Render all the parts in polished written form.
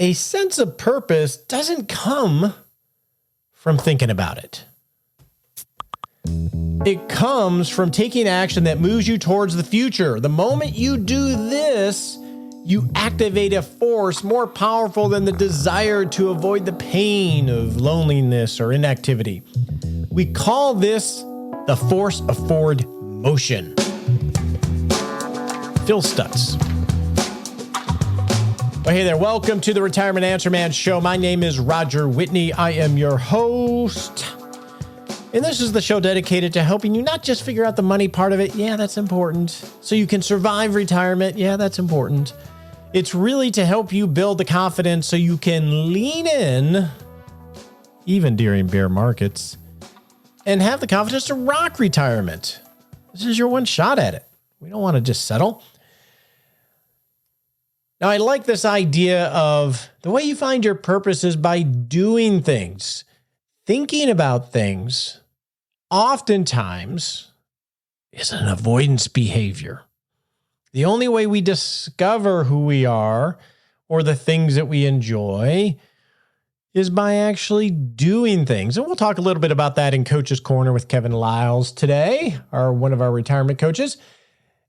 A sense of purpose doesn't come from thinking about it. It comes from taking action that moves you towards the future. The moment you do this, you activate a force more powerful than the desire to avoid the pain of loneliness or inactivity. We call this the force of forward motion. Phil Stutz. Well, hey there. Welcome to the Retirement Answer Man Show. My name is Roger Whitney. I am your host. And this is the show dedicated to helping you not just figure out the money part of it. Yeah, that's important. So you can survive retirement. Yeah, that's important. It's really to help you build the confidence so you can lean in, even during bear markets, and have the confidence to rock retirement. This is your one shot at it. We don't want to just settle. Now, I like this idea of the way you find your purpose is by doing things, thinking about things, oftentimes is an avoidance behavior. The only way we discover who we are or the things that we enjoy is by actually doing things. And we'll talk a little bit about that in Coach's Corner with Kevin Lyles today, one of our retirement coaches.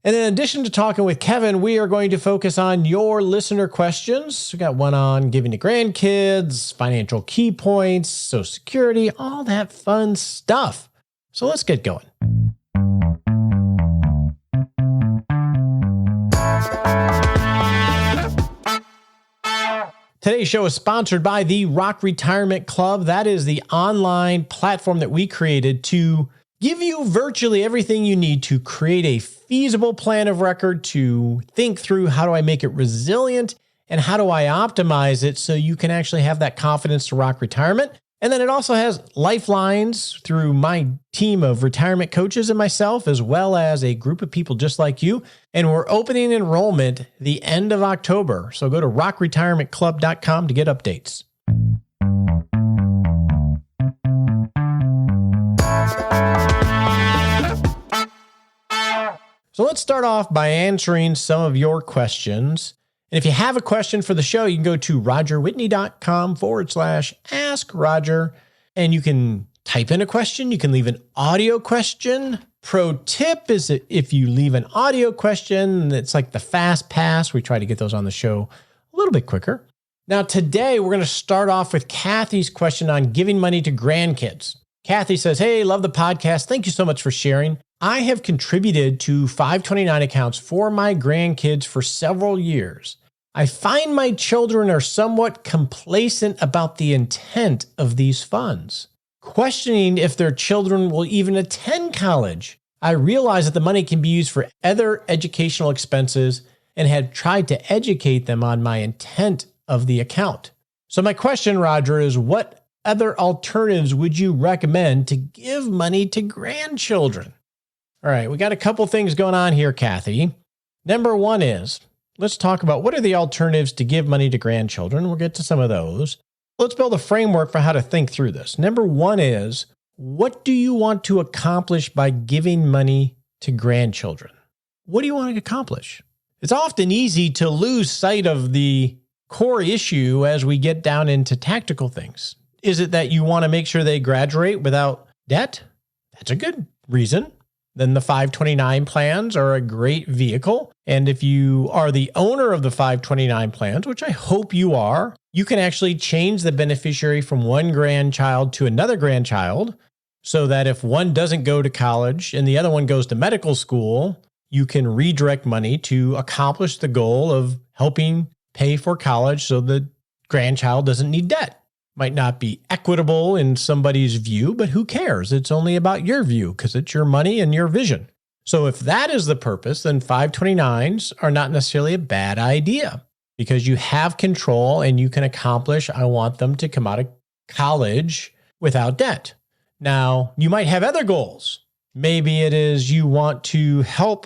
And in addition to talking with Kevin, we are going to focus on your listener questions. We got one on giving to grandkids, financial key points, Social Security, all that fun stuff. So let's get going. Today's show is sponsored by the Rock Retirement Club. That is the online platform that we created to give you virtually everything you need to create a feasible plan of record, to think through how do I make it resilient and how do I optimize it so you can actually have that confidence to rock retirement. And then it also has lifelines through my team of retirement coaches and myself, as well as a group of people just like you. And we're opening enrollment the end of October. So go to rockretirementclub.com to get updates. So let's start off by answering some of your questions. And if you have a question for the show, you can go to rogerwhitney.com/ask Roger, and you can type in a question. You can leave an audio question. Pro tip is that if you leave an audio question, it's like the fast pass. We try to get those on the show a little bit quicker. Now, today we're going to start off with Kathy's question on giving money to grandkids. Kathy says, hey, love the podcast. Thank you so much for sharing. I have contributed to 529 accounts for my grandkids for several years. I find my children are somewhat complacent about the intent of these funds, questioning if their children will even attend college. I realize that the money can be used for other educational expenses and have tried to educate them on my intent of the account. So my question, Roger, is what other alternatives would you recommend to give money to grandchildren? All right, we got a couple things going on here, Kathy. Number one is, let's talk about what are the alternatives to give money to grandchildren. We'll get to some of those. Let's build a framework for how to think through this. Number one is, what do you want to accomplish by giving money to grandchildren? What do you want to accomplish? It's often easy to lose sight of the core issue as we get down into tactical things. Is it that you want to make sure they graduate without debt? That's a good reason. Then the 529 plans are a great vehicle. And if you are the owner of the 529 plans, which I hope you are, you can actually change the beneficiary from one grandchild to another grandchild so that if one doesn't go to college and the other one goes to medical school, you can redirect money to accomplish the goal of helping pay for college so the grandchild doesn't need debt. Might not be equitable in somebody's view, but who cares? It's only about your view because it's your money and your vision. So if that is the purpose, then 529s are not necessarily a bad idea because you have control and you can accomplish, I want them to come out of college without debt. Now, you might have other goals. Maybe it is you want to help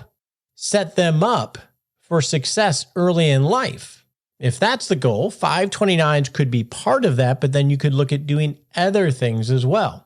set them up for success early in life. If that's the goal, 529s could be part of that, but then you could look at doing other things as well.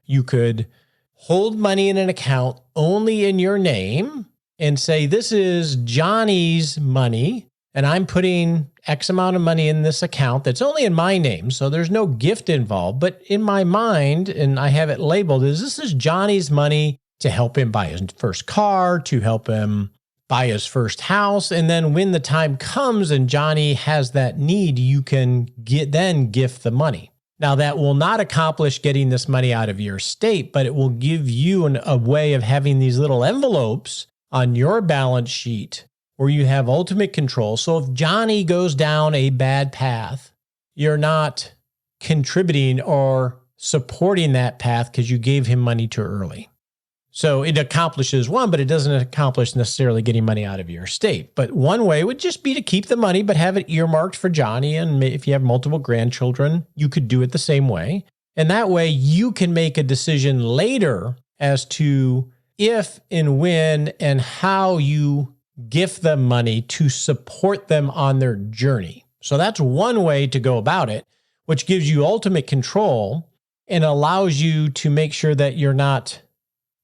You could hold money in an account only in your name and say, this is Johnny's money and I'm putting X amount of money in this account that's only in my name, so there's no gift involved, but in my mind, and I have it labeled as this is Johnny's money to help him buy his first car, to help him buy his first house. And then when the time comes and Johnny has that need, you can then gift the money. Now, that will not accomplish getting this money out of your estate, but it will give you a way of having these little envelopes on your balance sheet where you have ultimate control. So if Johnny goes down a bad path, you're not contributing or supporting that path because you gave him money too early. So it accomplishes one, but it doesn't accomplish necessarily getting money out of your estate. But one way would just be to keep the money, but have it earmarked for Johnny. And if you have multiple grandchildren, you could do it the same way. And that way you can make a decision later as to if and when and how you gift them money to support them on their journey. So that's one way to go about it, which gives you ultimate control and allows you to make sure that you're not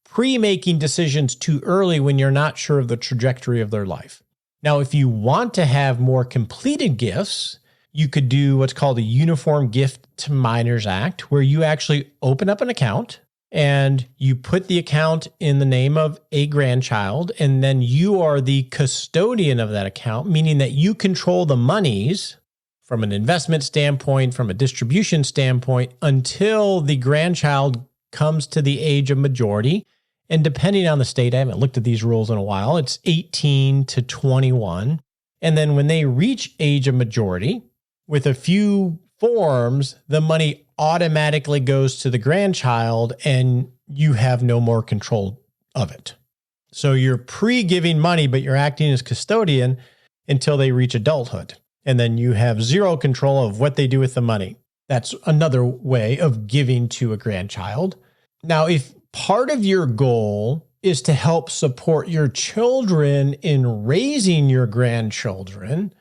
pre-making decisions too early when you're not sure of the trajectory of their life. Now, if you want to have more completed gifts, you could do what's called a Uniform Gift to Minors Act, where you actually open up an account and you put the account in the name of a grandchild, and then you are the custodian of that account, meaning that you control the monies from an investment standpoint, from a distribution standpoint, until the grandchild comes to the age of majority. And depending on the state, I haven't looked at these rules in a while, it's 18 to 21. And then when they reach age of majority, with a few forms, the money automatically goes to the grandchild and you have no more control of it. So you're pre-giving money, but you're acting as custodian until they reach adulthood. And then you have zero control of what they do with the money. That's another way of giving to a grandchild. Now, if part of your goal is to help support your children in raising your grandchildren,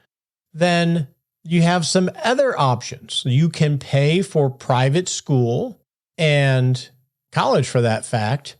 then you have some other options. You can pay for private school and college for that fact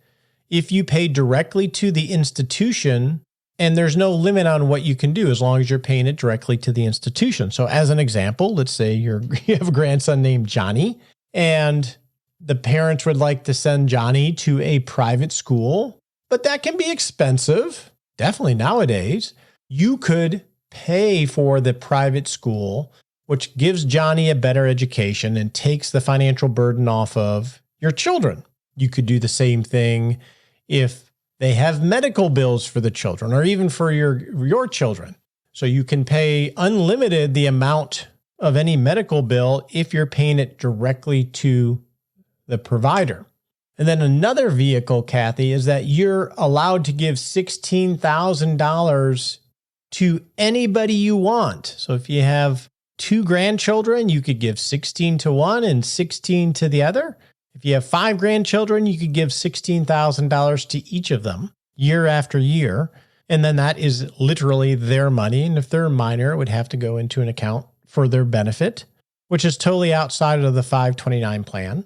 if you pay directly to the institution, and there's no limit on what you can do as long as you're paying it directly to the institution. So as an example, let's say you have a grandson named Johnny, and the parents would like to send Johnny to a private school, but that can be expensive, definitely nowadays. You could pay for the private school, which gives Johnny a better education and takes the financial burden off of your children. You could do the same thing if they have medical bills for the children or even for your children. So you can pay unlimited the amount of any medical bill if you're paying it directly to the provider. And then another vehicle, Kathy, is that you're allowed to give $16,000 to anybody you want. So if you have two grandchildren, you could give 16 to one and 16 to the other. If you have 5 grandchildren, you could give $16,000 to each of them year after year. And then that is literally their money. And if they're a minor, it would have to go into an account for their benefit, which is totally outside of the 529 plan.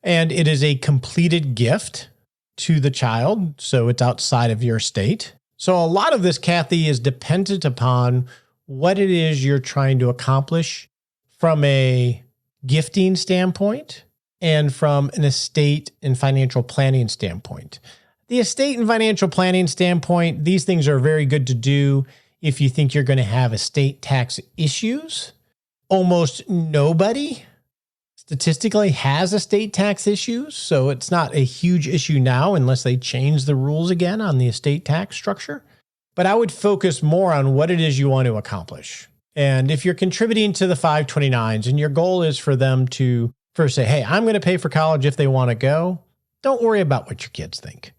And it is a completed gift to the child, so it's outside of your estate. So a lot of this, Kathy, is dependent upon what it is you're trying to accomplish from a gifting standpoint and from an estate and financial planning standpoint. The estate and financial planning standpoint, these things are very good to do if you think you're going to have estate tax issues. Almost nobody statistically has estate tax issues, so it's not a huge issue now unless they change the rules again on the estate tax structure. But I would focus more on what it is you want to accomplish. And if you're contributing to the 529s and your goal is for them to first say, hey, I'm going to pay for college if they want to go, don't worry about what your kids think,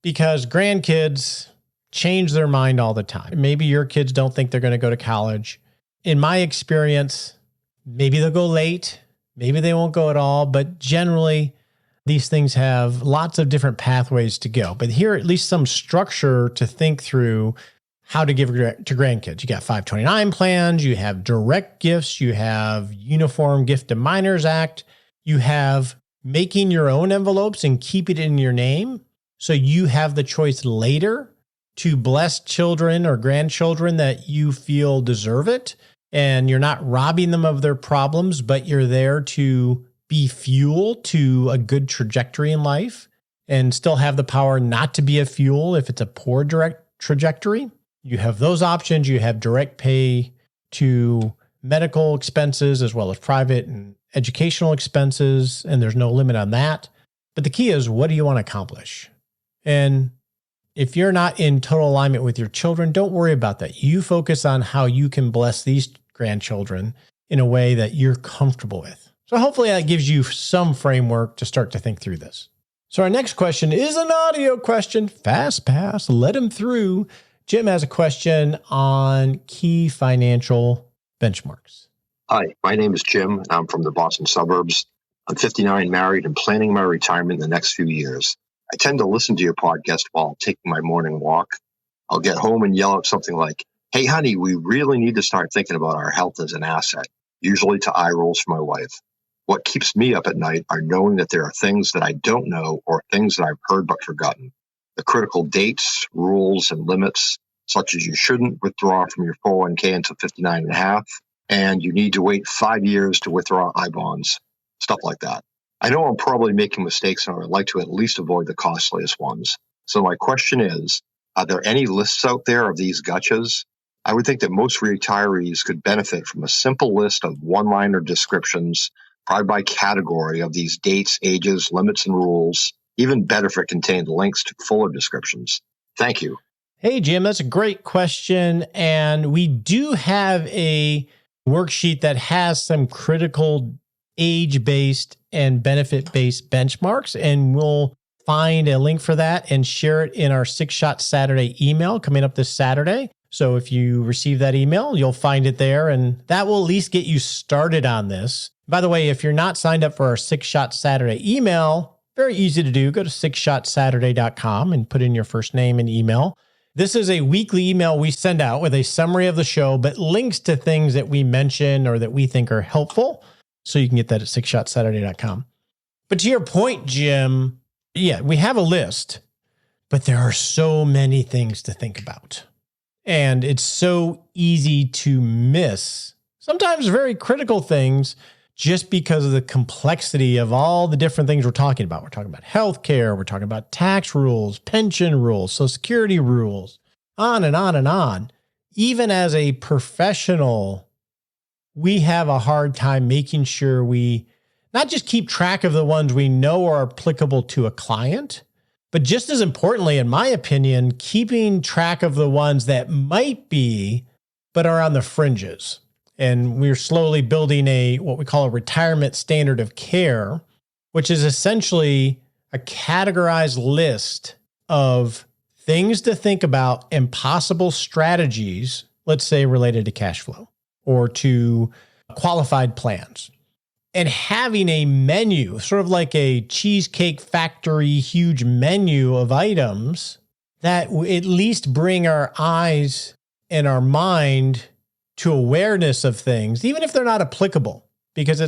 because grandkids change their mind all the time. Maybe your kids don't think they're going to go to college. In my experience, maybe they'll go late. Maybe they won't go at all, but generally these things have lots of different pathways to go. But here, at least some structure to think through how to give to grandkids. You got 529 plans, you have direct gifts, you have Uniform Gift to Minors Act, you have making your own envelopes and keep it in your name. So you have the choice later to bless children or grandchildren that you feel deserve it. And you're not robbing them of their problems, but you're there to be fuel to a good trajectory in life and still have the power not to be a fuel if it's a poor direct trajectory. You have those options. You have direct pay to medical expenses as well as private and educational expenses, and there's no limit on that. But the key is, what do you want to accomplish? And if you're not in total alignment with your children, don't worry about that. You focus on how you can bless these grandchildren in a way that you're comfortable with. So hopefully that gives you some framework to start to think through this. So our next question is an audio question. Fast pass, let him through. Jim has a question on key financial benchmarks. Hi, my name is Jim, and I'm from the Boston suburbs. I'm 59, married, and planning my retirement in the next few years. I tend to listen to your podcast while taking my morning walk. I'll get home and yell out something like, "Hey, honey, we really need to start thinking about our health as an asset," usually to eye rolls from my wife. What keeps me up at night are knowing that there are things that I don't know or things that I've heard but forgotten. The critical dates, rules, and limits, such as you shouldn't withdraw from your 401k until 59 and a half, and you need to wait 5 years to withdraw I-bonds, stuff like that. I know I'm probably making mistakes, and I would like to at least avoid the costliest ones. So my question is, are there any lists out there of these gotchas? I would think that most retirees could benefit from a simple list of one-liner descriptions, probably by category, of these dates, ages, limits, and rules. Even better if it contained links to fuller descriptions. Thank you. Hey, Jim, that's a great question. And we do have a worksheet that has some critical age-based and benefit-based benchmarks, and we'll find a link for that and share it in our 6-Shot Saturday email coming up this Saturday. So if you receive that email, you'll find it there, and that will at least get you started on this. By the way, if you're not signed up for our 6-Shot Saturday email, very easy to do. Go to 6shotsaturday.com and put in your first name and email. This is a weekly email we send out with a summary of the show, but links to things that we mention or that we think are helpful. So you can get that at 6shotsaturday.com. But to your point, Jim, yeah, we have a list, but there are so many things to think about. And it's so easy to miss sometimes very critical things just because of the complexity of all the different things we're talking about. We're talking about healthcare, we're talking about tax rules, pension rules, Social Security rules, on and on and on. Even as a professional, we have a hard time making sure we not just keep track of the ones we know are applicable to a client, but just as importantly, in my opinion, keeping track of the ones that might be, but are on the fringes. And we're slowly building what we call a retirement standard of care, which is essentially a categorized list of things to think about and possible strategies, let's say related to cash flow or to qualified plans. And having a menu, sort of like a Cheesecake Factory huge menu of items that at least bring our eyes and our mind to awareness of things, even if they're not applicable, because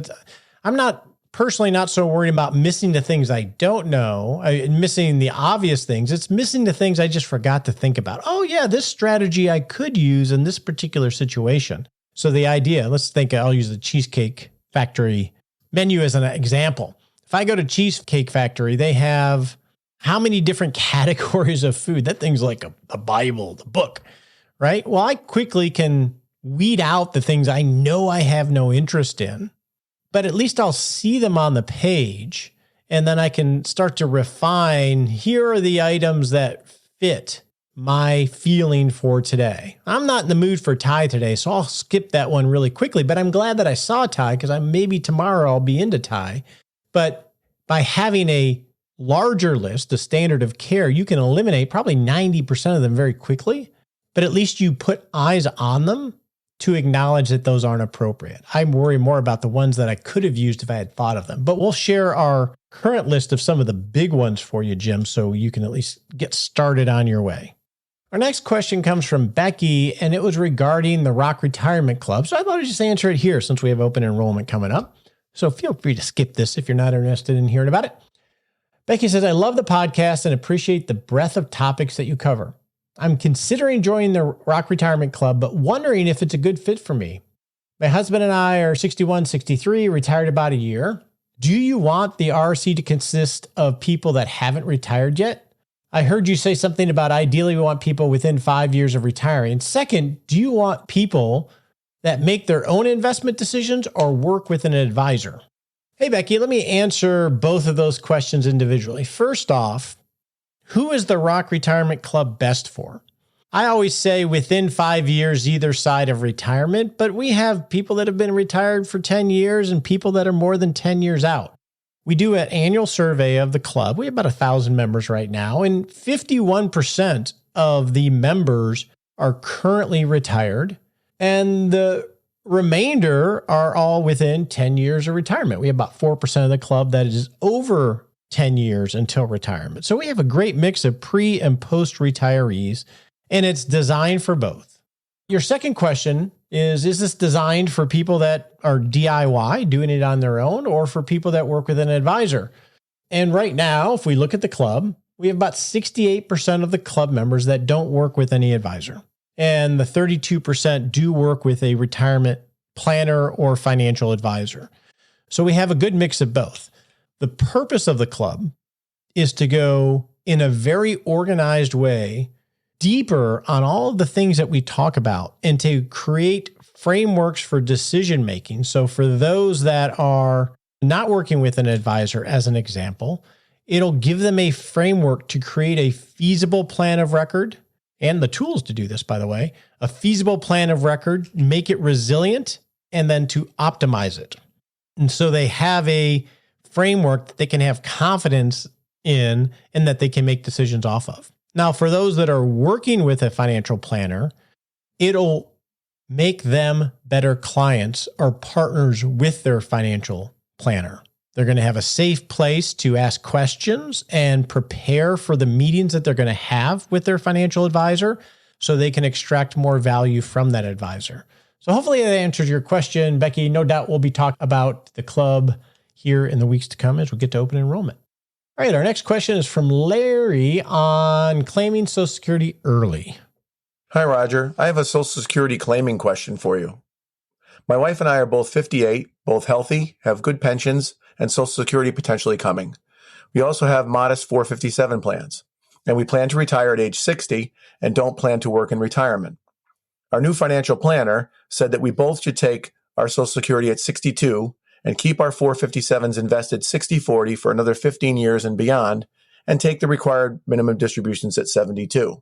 I'm not personally not so worried about missing the things I don't know, missing the obvious things. It's missing the things I just forgot to think about. Oh yeah, this strategy I could use in this particular situation. So the idea, let's think, I'll use the Cheesecake Factory menu as an example. If I go to Cheesecake Factory, they have how many different categories of food? That thing's like a Bible, the book, right? Well, I quickly can weed out the things I know I have no interest in, but at least I'll see them on the page, and then I can start to refine, here are the items that fit my feeling for today. I'm not in the mood for Thai today, so I'll skip that one really quickly, but I'm glad that I saw Thai because maybe tomorrow I'll be into Thai. But by having a larger list, the standard of care, you can eliminate probably 90% of them very quickly, but at least you put eyes on them to acknowledge that those aren't appropriate. I worry more about the ones that I could have used if I had thought of them. But we'll share our current list of some of the big ones for you, Jim, so you can at least get started on your way. Our next question comes from Becky, and it was regarding the Rock Retirement Club. So I thought I'd just answer it here since we have open enrollment coming up. So feel free to skip this if you're not interested in hearing about it. Becky says, I love the podcast and appreciate the breadth of topics that you cover. I'm considering joining the Rock Retirement Club, but wondering if it's a good fit for me. My husband and I are 61, 63, retired about a year. Do you want the RC to consist of people that haven't retired yet? I heard you say something about ideally we want people within 5 years of retiring. Second, do you want people that make their own investment decisions or work with an advisor? Hey, Becky, let me answer both of those questions individually. First off, who is the Rock Retirement Club best for? I always say within 5 years, either side of retirement, but we have people that have been retired for 10 years and people that are more than 10 years out. We do an annual survey of the club. We have about 1,000 members right now, and 51% of the members are currently retired, and the remainder are all within 10 years of retirement. We have about 4% of the club that is over 10 years until retirement. So we have a great mix of pre and post retirees, and it's designed for both. Your second question is this designed for people that are DIY, doing it on their own, or for people that work with an advisor? And right now, if we look at the club, we have about 68% of the club members that don't work with any advisor. And the 32% do work with a retirement planner or financial advisor. So we have a good mix of both. The purpose of the club is to go in a very organized way deeper on all of the things that we talk about and to create frameworks for decision making. So for those that are not working with an advisor, as an example, it'll give them a framework to create a feasible plan of record and the tools to do this, by the way, a feasible plan of record, make it resilient, and then to optimize it. And so they have a framework that they can have confidence in and that they can make decisions off of. Now, for those that are working with a financial planner, it'll make them better clients or partners with their financial planner. They're going to have a safe place to ask questions and prepare for the meetings that they're going to have with their financial advisor so they can extract more value from that advisor. So hopefully that answers your question, Becky. No doubt we'll be talking about the club here in the weeks to come as we get to open enrollment. All right, our next question is from Larry on claiming Social Security early. Hi, Roger. I have a Social Security claiming question for you. My wife and I are both 58, both healthy, have good pensions, and Social Security potentially coming. We also have modest 457 plans, and we plan to retire at age 60 and don't plan to work in retirement. Our new financial planner said that we both should take our Social Security at 62 and keep our 457s invested 60-40 for another 15 years and beyond, and take the required minimum distributions at 72.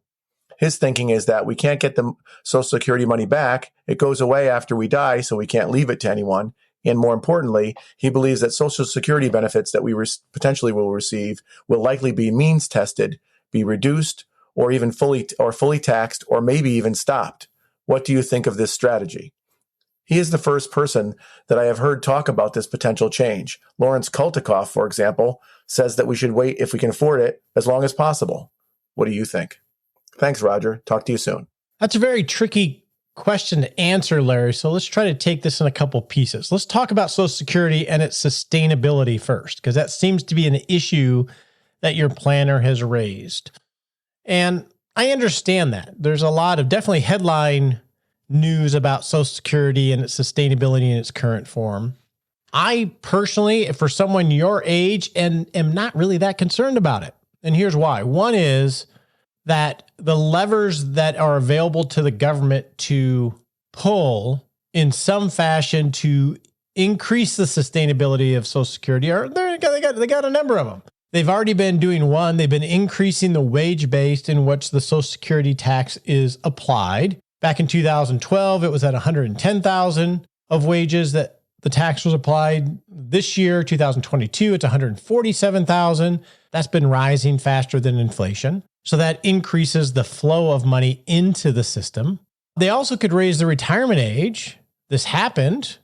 His thinking is that we can't get the Social Security money back. It goes away after we die, so we can't leave it to anyone. And more importantly, he believes that Social Security benefits that we potentially will receive will likely be means tested, be reduced, or even fully taxed, or maybe even stopped. What do you think of this strategy? He is the first person that I have heard talk about this potential change. Lawrence Kultikoff, for example, says that we should wait, if we can afford it, as long as possible. What do you think? Thanks, Roger. Talk to you soon. That's a very tricky question to answer, Larry. So let's try to take this in a couple pieces. Let's talk about Social Security and its sustainability first, because that seems to be an issue that your planner has raised. And I understand that. There's a lot of definitely headline news about Social Security and its sustainability in its current form. I personally, for someone your age, am not really that concerned about it. And here's why. One is that the levers that are available to the government to pull in some fashion to increase the sustainability of Social Security they got a number of them. They've already been doing one. They've been increasing the wage base in which the Social Security tax is applied. Back in 2012, it was at $110,000 of wages that the tax was applied. This year, 2022, it's $147,000. That's been rising faster than inflation. So that increases the flow of money into the system. They also could raise the retirement age. This happened.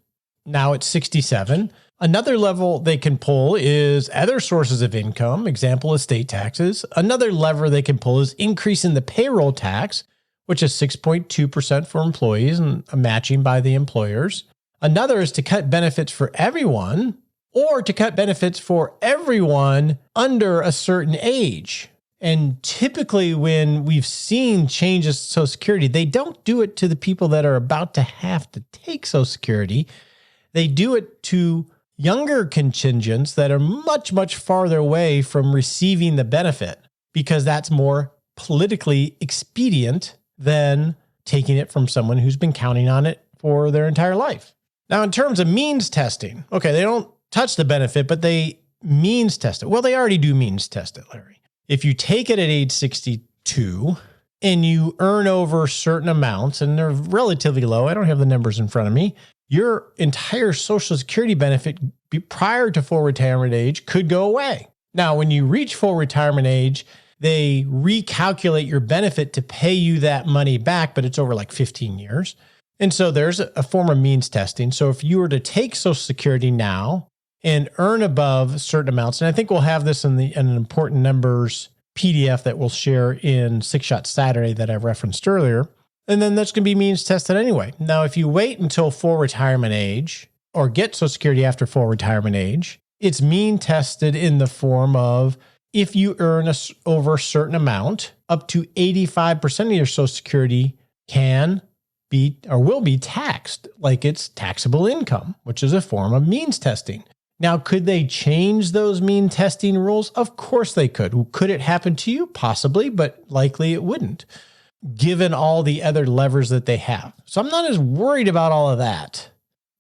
Now it's 67. Another level they can pull is other sources of income, example, estate taxes. Another lever they can pull is increasing the payroll tax, which is 6.2% for employees and a matching by the employers. Another is to cut benefits for everyone or to cut benefits for everyone under a certain age. And typically when we've seen changes to Social Security, they don't do it to the people that are about to have to take Social Security. They do it to younger contingents that are much, much farther away from receiving the benefit because that's more politically expedient than taking it from someone who's been counting on it for their entire life. Now, in terms of means testing, okay, they don't touch the benefit, but they means test it. Well, they already do means test it, Larry. If you take it at age 62 and you earn over certain amounts, and they're relatively low, I don't have the numbers in front of me, your entire Social Security benefit prior to full retirement age could go away. Now, when you reach full retirement age, they recalculate your benefit to pay you that money back, but it's over like 15 years. And so there's a form of means testing. So if you were to take Social Security now and earn above certain amounts, and I think we'll have this in an important numbers PDF that we'll share in 6-Shot Saturday that I referenced earlier, and then that's going to be means tested anyway. Now, if you wait until full retirement age or get Social Security after full retirement age, it's mean tested in the form of if you earn over a certain amount, up to 85% of your Social Security can be or will be taxed like it's taxable income, which is a form of means testing. Now, could they change those mean testing rules? Of course they could. Could it happen to you? Possibly, but likely it wouldn't, given all the other levers that they have. So I'm not as worried about all of that.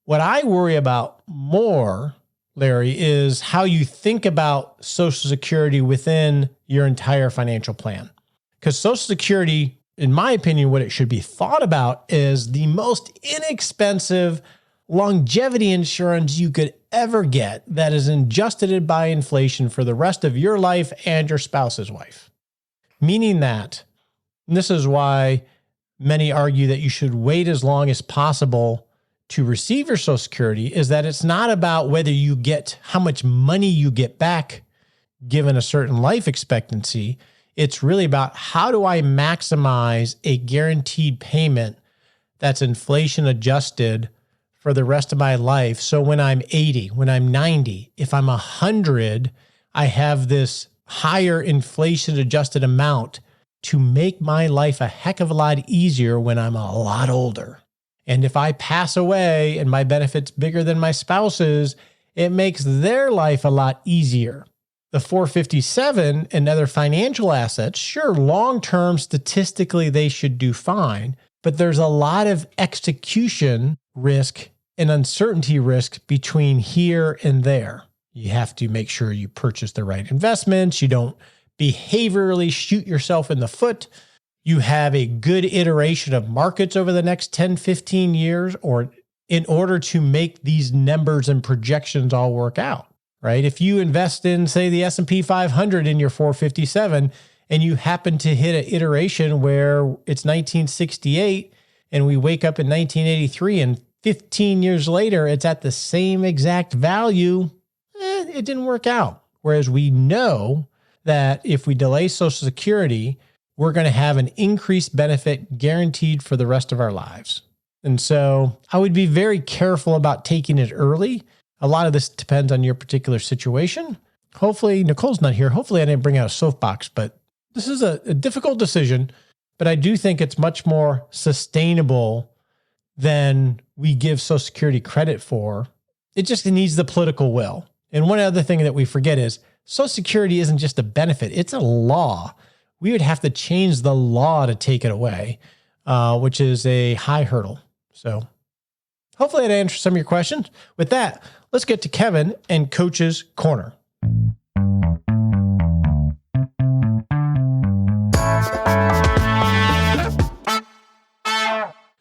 What I worry about more, Larry, is how you think about Social Security within your entire financial plan. Because Social Security, in my opinion, what it should be thought about is the most inexpensive longevity insurance you could ever get that is adjusted by inflation for the rest of your life and your spouse's life. Meaning that, and this is why many argue that you should wait as long as possible to receive your Social Security, is that it's not about whether you get how much money you get back given a certain life expectancy. It's really about how do I maximize a guaranteed payment that's inflation adjusted for the rest of my life. So when I'm 80, when I'm 90, if I'm 100, I have this higher inflation adjusted amount to make my life a heck of a lot easier when I'm a lot older. And if I pass away and my benefit's bigger than my spouse's, it makes their life a lot easier. The 457 and other financial assets, sure, long-term, statistically, they should do fine, but there's a lot of execution risk and uncertainty risk between here and there. You have to make sure you purchase the right investments. You don't behaviorally shoot yourself in the foot. You have a good iteration of markets over the next 10, 15 years, or in order to make these numbers and projections all work out, right? If you invest in, say, the S&P 500 in your 457, and you happen to hit an iteration where it's 1968, and we wake up in 1983, and 15 years later, it's at the same exact value, it didn't work out. Whereas we know that if we delay Social Security, we're going to have an increased benefit guaranteed for the rest of our lives. And so I would be very careful about taking it early. A lot of this depends on your particular situation. Hopefully, Nicole's not here. Hopefully I didn't bring out a soapbox, but this is a difficult decision, but I do think it's much more sustainable than we give Social Security credit for. It just needs the political will. And one other thing that we forget is Social Security isn't just a benefit, it's a law. We would have to change the law to take it away, which is a high hurdle. So hopefully that answers some of your questions. With that, let's get to Kevin and Coach's Corner.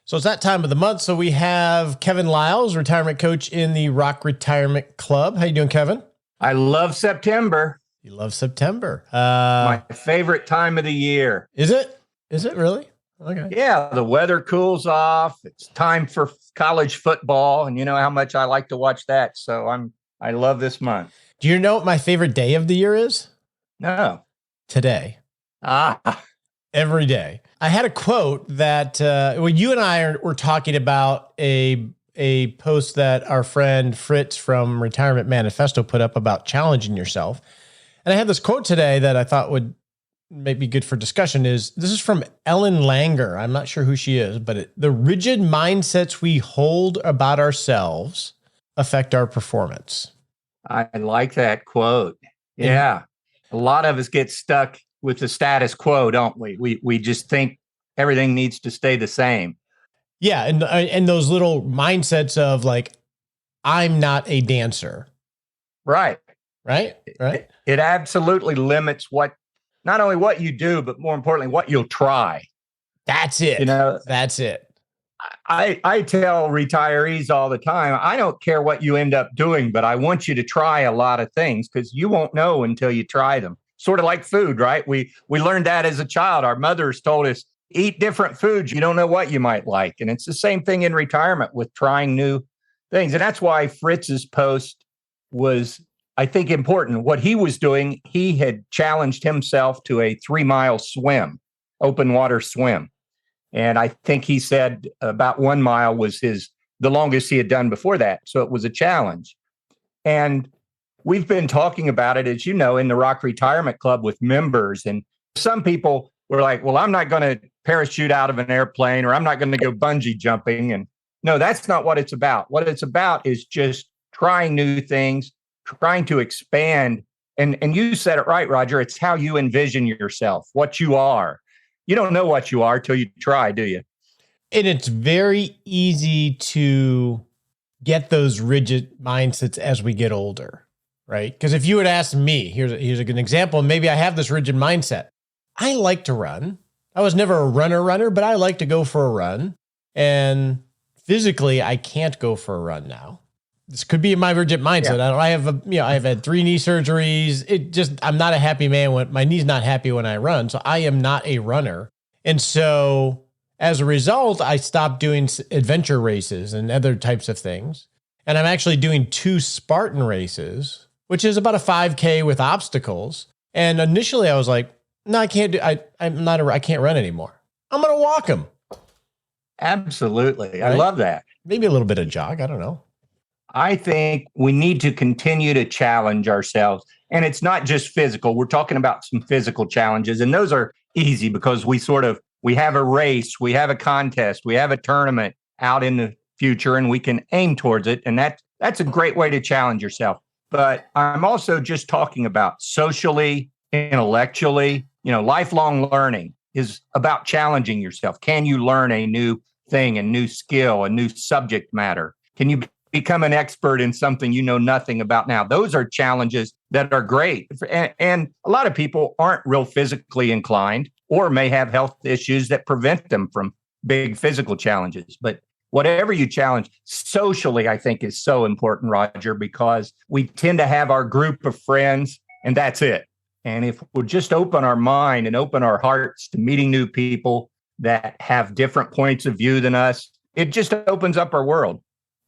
So it's that time of the month. So we have Kevin Lyles, retirement coach in the Rock Retirement Club. How you doing, Kevin? I love September. You love September. My favorite time of the year. Is it? Is it really? Okay. Yeah, the weather cools off. It's time for college football, and you know how much I like to watch that. So I love this month. Do you know what my favorite day of the year is? No. Today. Every day. I had a quote that when you and I were talking about a post that our friend Fritz from Retirement Manifesto put up about challenging yourself. And I had this quote today that I thought would may be good for discussion is, this is from Ellen Langer. I'm not sure who she is, but the rigid mindsets we hold about ourselves affect our performance. I like that quote. Yeah. A lot of us get stuck with the status quo, don't we? We just think everything needs to stay the same. Yeah. And those little mindsets of like, I'm not a dancer. Right. Right. It absolutely limits not only what you do, but more importantly, what you'll try. That's it. That's it. I tell retirees all the time, I don't care what you end up doing, but I want you to try a lot of things because you won't know until you try them. Sort of like food, right? We learned that as a child. Our mothers told us, eat different foods. You don't know what you might like. And it's the same thing in retirement with trying new things. And that's why Fritz's post was, I think, important. What he was doing, he had challenged himself to a 3-mile swim, open water swim. And I think he said about 1 mile was the longest he had done before that. So it was a challenge. And we've been talking about it, as you know, in the Rock Retirement Club with members. And some people were like, well, I'm not going to parachute out of an airplane, or I'm not going to go bungee jumping. And no, that's not what it's about. What it's about is just trying new things, trying to expand. And you said it right, Roger. It's how you envision yourself, what you are. You don't know what you are till you try, do you? And it's very easy to get those rigid mindsets as we get older, right? Because if you had asked me, here's a good example, and maybe I have this rigid mindset. I like to run. I was never a runner, but I like to go for a run. And physically, I can't go for a run now. This could be my rigid mindset. Yeah. I've had 3 knee surgeries. I'm not a happy man when my knee's not happy when I run. So I am not a runner. And so as a result, I stopped doing adventure races and other types of things. And I'm actually doing 2 Spartan races, which is about a 5K with obstacles. And initially I was like, no, I can't I can't run anymore. I'm going to walk them. Absolutely. Right? I love that. Maybe a little bit of jog. I don't know. I think we need to continue to challenge ourselves. And it's not just physical. We're talking about some physical challenges, and those are easy because we have a race, we have a contest, we have a tournament out in the future, and we can aim towards it. And that's a great way to challenge yourself. But I'm also just talking about socially, intellectually, lifelong learning is about challenging yourself. Can you learn a new thing, a new skill, a new subject matter? Can you become an expert in something you know nothing about now? Those are challenges that are great. And a lot of people aren't real physically inclined or may have health issues that prevent them from big physical challenges. But whatever you challenge socially, I think is so important, Roger, because we tend to have our group of friends and that's it. And if we'll just open our mind and open our hearts to meeting new people that have different points of view than us, it just opens up our world.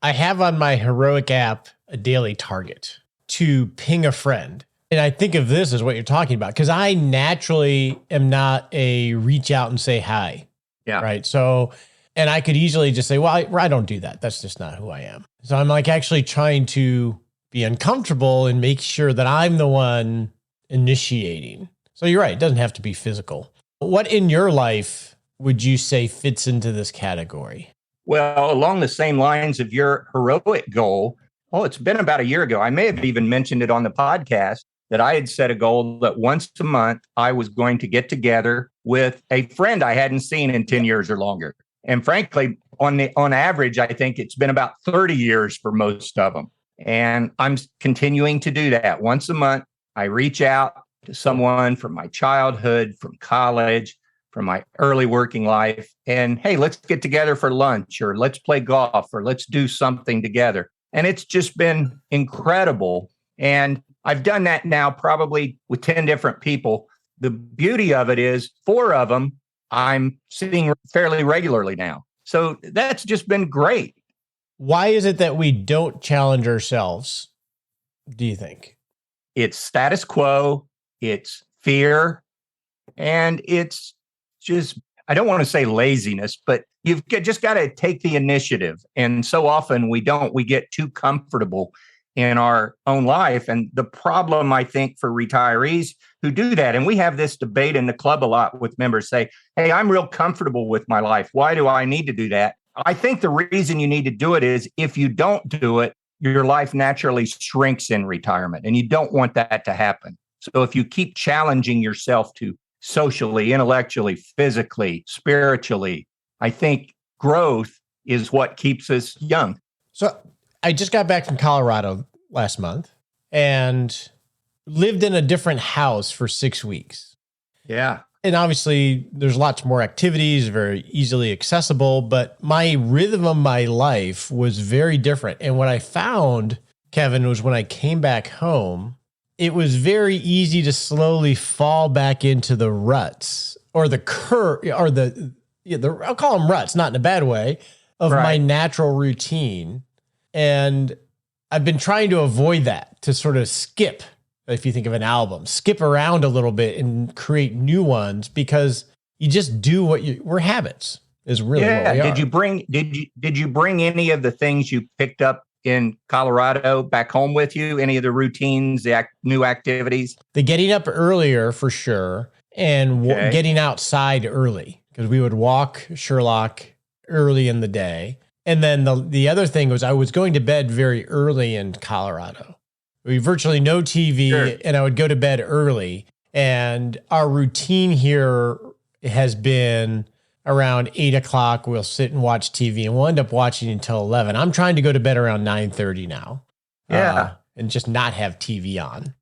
I have on my Heroic app a daily target to ping a friend. And I think of this as what you're talking about, because I naturally am not a reach out and say hi. Yeah. Right. So, and I could easily just say, well, I don't do that. That's just not who I am. So I'm like actually trying to be uncomfortable and make sure that I'm the one initiating. So you're right. It doesn't have to be physical. What in your life would you say fits into this category? Well, along the same lines of your heroic goal, it's been about a year ago. I may have even mentioned it on the podcast that I had set a goal that once a month I was going to get together with a friend I hadn't seen in 10 years or longer. And frankly, on average, I think it's been about 30 years for most of them. And I'm continuing to do that. Once a month, I reach out to someone from my childhood, from college, from my early working life. And hey, let's get together for lunch, or let's play golf, or let's do something together. And it's just been incredible. And I've done that now probably with 10 different people. The beauty of it is 4 of them I'm seeing fairly regularly now. So that's just been great. Why is it that we don't challenge ourselves, do you think? It's status quo, it's fear, and it's just, I don't want to say laziness, but you've just got to take the initiative. And so often we don't, we get too comfortable in our own life. And the problem, I think, for retirees who do that, and we have this debate in the club a lot with members say, hey, I'm real comfortable with my life. Why do I need to do that? I think the reason you need to do it is if you don't do it, your life naturally shrinks in retirement, and you don't want that to happen. So if you keep challenging yourself to socially, intellectually, physically, spiritually, I think growth is what keeps us young. So I just got back from Colorado last month and lived in a different house for 6 weeks. Yeah. And obviously there's lots more activities, very easily accessible, but my rhythm of my life was very different. And what I found, Kevin, was when I came back home, it was very easy to slowly fall back into the ruts or the I'll call them ruts, not in a bad way, of my natural routine. And I've been trying to avoid that, to sort of skip, if you think of an album, skip around a little bit and create new ones, because you just do we're habits is really what we are. Did you bring any of the things you picked up in Colorado back home with you? Any of the routines, the new activities? The getting up earlier for sure, and getting outside early, because we would walk Sherlock early in the day. And then the other thing was I was going to bed very early in Colorado. We virtually no TV, and I would go to bed early. And our routine here has been around 8 o'clock. We'll sit and watch TV, and we'll end up watching until 11. I'm trying to go to bed around 9:30 now. And just not have TV on.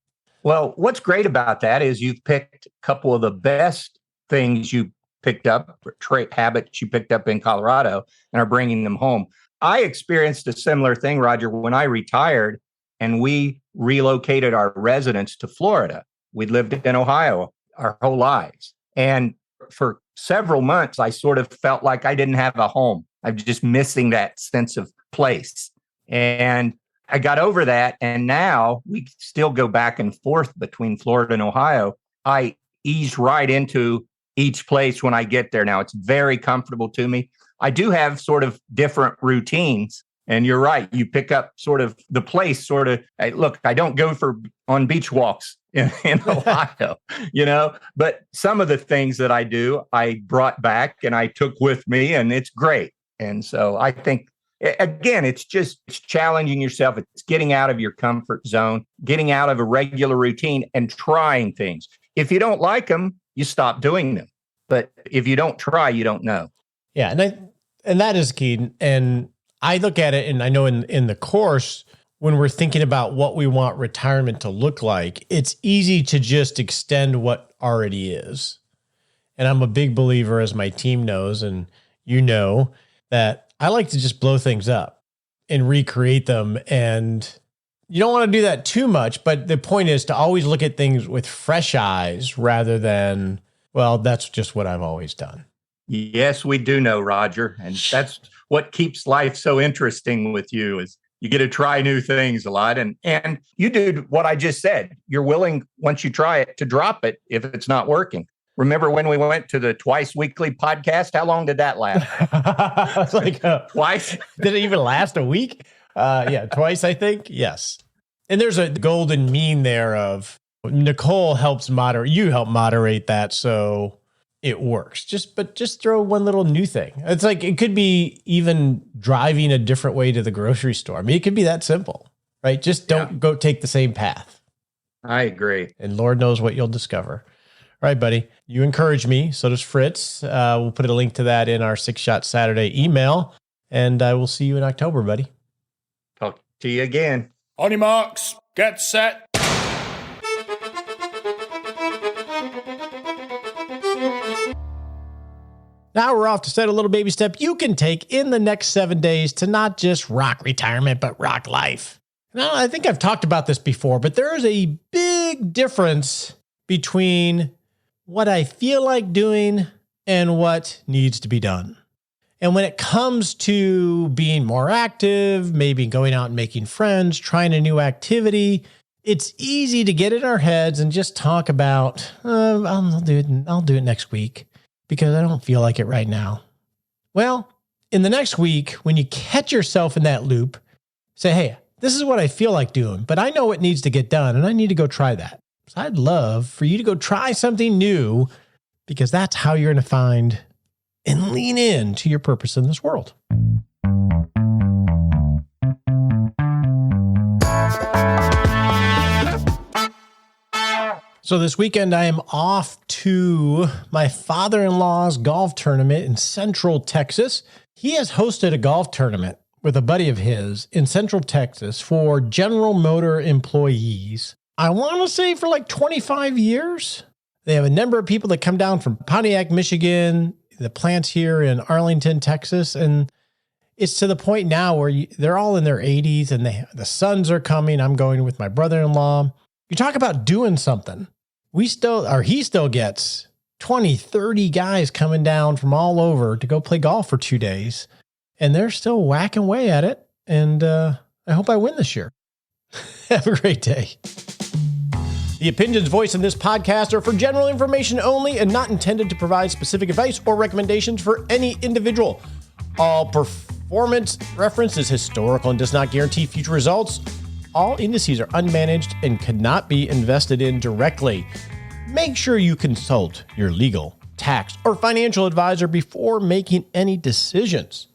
Well, what's great about that is you've picked a couple of the best things you picked up, trait habits you picked up in Colorado, and are bringing them home. I experienced a similar thing, Roger, when I retired and we relocated our residence to Florida. We'd lived in Ohio our whole lives. And for several months, I sort of felt like I didn't have a home. I'm just missing that sense of place. And I got over that. And now we still go back and forth between Florida and Ohio. I ease right into each place when I get there now. It's very comfortable to me. I do have sort of different routines. And you're right. You pick up sort of the place, sort of, look, I don't go on beach walks in Ohio, but some of the things that I do, I brought back and I took with me, and it's great. And so I think, again, it's challenging yourself. It's getting out of your comfort zone, getting out of a regular routine and trying things. If you don't like them, you stop doing them. But if you don't try, you don't know. Yeah. And that is key. And I look at it, and I know in the course, when we're thinking about what we want retirement to look like, it's easy to just extend what already is. And I'm a big believer, as my team knows, and you know, that I like to just blow things up and recreate them. And you don't want to do that too much, but the point is to always look at things with fresh eyes rather than, well, that's just what I've always done. Yes, we do know, Roger. And that's what keeps life so interesting with you, is you get to try new things a lot. And you do what I just said. You're willing, once you try it, to drop it if it's not working. Remember when we went to the twice weekly podcast? How long did that last? It's like twice. Did it even last a week? Twice, I think. Yes. And there's a golden mean there of Nicole helps moderate. You help moderate that, so it works. Just throw one little new thing. It's like, it could be even driving a different way to the grocery store. I mean, it could be that simple, right? Just don't go take the same path. I agree. And Lord knows what you'll discover. All right, buddy. You encourage me. So does Fritz. We'll put a link to that in our 6-Shot Saturday email. And I will see you in October, buddy. Talk to you again. On your marks, get set. Now we're off to set a little baby step you can take in the next 7 days to not just rock retirement, but rock life. Now, I think I've talked about this before, but there is a big difference between what I feel like doing and what needs to be done. And when it comes to being more active, maybe going out and making friends, trying a new activity, it's easy to get in our heads and just talk about, I'll do it next week, because I don't feel like it right now. Well, in the next week, when you catch yourself in that loop, say, hey, This is what I feel like doing, but I know what needs to get done and I need to go try that. So I'd love for you to go try something new because that's how you're going to find and lean in to your purpose in this world. So this weekend, I am off to my father-in-law's golf tournament in Central Texas. He has hosted a golf tournament with a buddy of his in Central Texas for General Motor employees. I want to say for like 25 years. They have a number of people that come down from Pontiac, Michigan, the plants here in Arlington, Texas, and it's to the point now where they're all in their 80s and the sons are coming. I'm going with my brother-in-law. You talk about doing something. He still gets 20, 30 guys coming down from all over to go play golf for 2 days. And they're still whacking away at it. And I hope I win this year. Have a great day. The opinions voiced in this podcast are for general information only and not intended to provide specific advice or recommendations for any individual. All performance reference is historical and does not guarantee future results. All indices are unmanaged and cannot be invested in directly. Make sure you consult your legal, tax, or financial advisor before making any decisions.